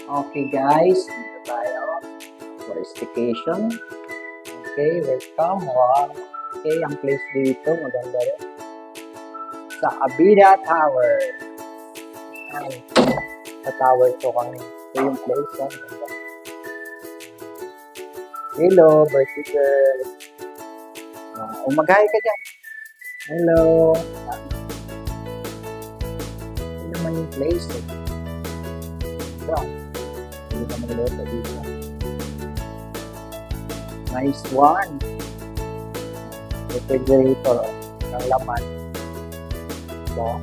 Okay guys, dito tayo for staycation. Okay, welcome. Wow. Okay, ang place dito, maganda rin. Sa Abida Tower. Ay, sa tower to kami. Ito yung place. Oh, maganda. Hello, birthday girl. Umagay ka dyan. Hello. Ito naman yung place. Ito. Hindi ka magluto dito. Nice one. Refrigerator. Ang laman. Ito.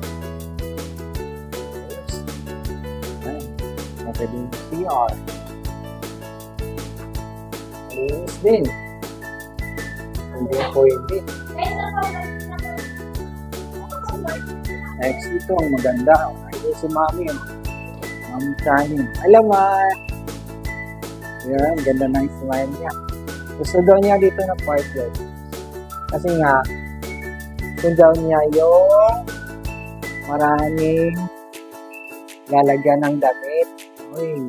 Pwedeng CR. Malinis din. Hindi pwede. Next ito, ang maganda. Ito si Mami. Mami Chani. Alam mo. Yan, ganda ng smile niya. Gusto daw niya dito na part yun. Kasi nga, gusto daw niya yung maraming lalagyan ng damit. Uy.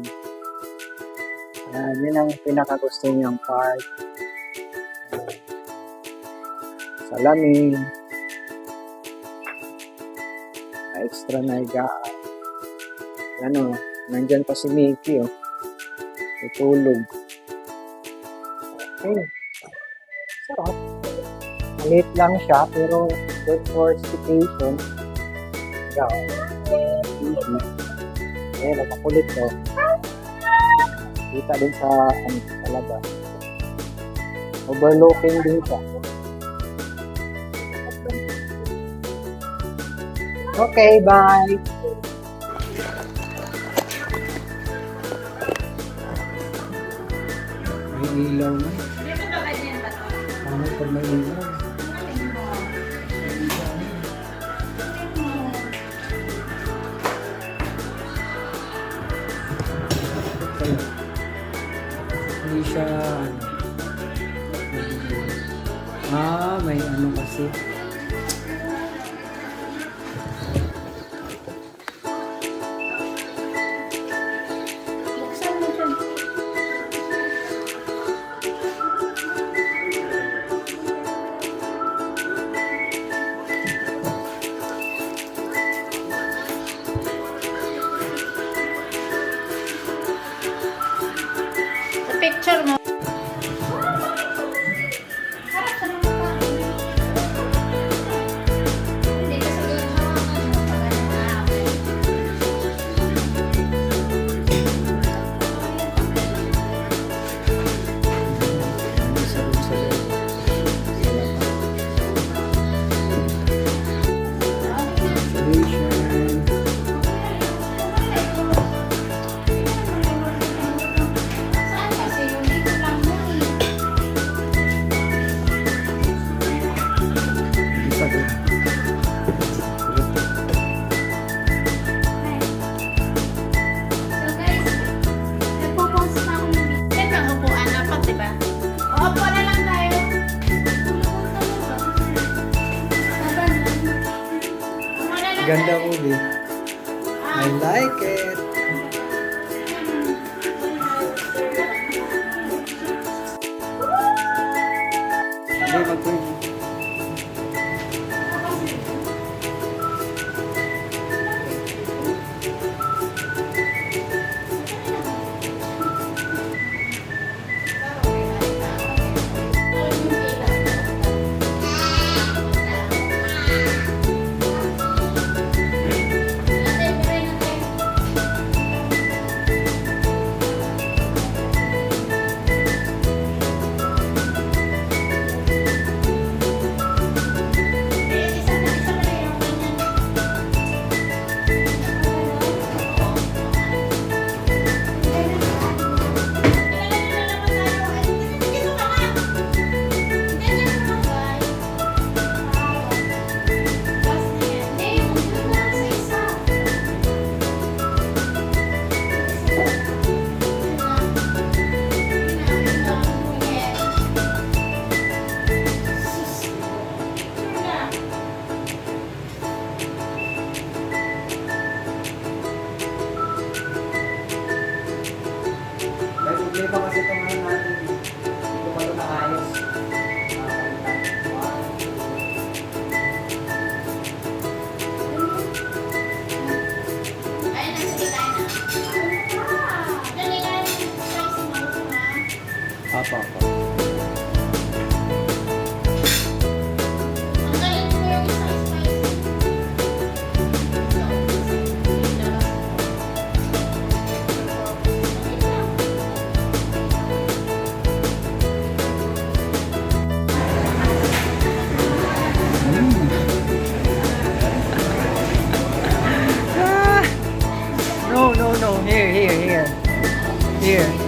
Yun ang pinakagusto niyang part. Salamin. Extra na higaan. Ano, nandyan pa si Mickey, oh. Tutulog. Okay. Sarap. Maliit lang siya, pero good for staycation. Ikaw. Easy. Eh, nakakulit to. Kita din sa talaga. Overlooking din siya. Okay, bye! May ilaw na. Pangit pag may ilaw. Hindi siya may ano kasi. Picture mo. Ganda uli. I like it. Hindi mag-pwede. Opo, opo. Ang kainin mo yung isang spicy. Ah! No, no, no. Here, here, here. Here.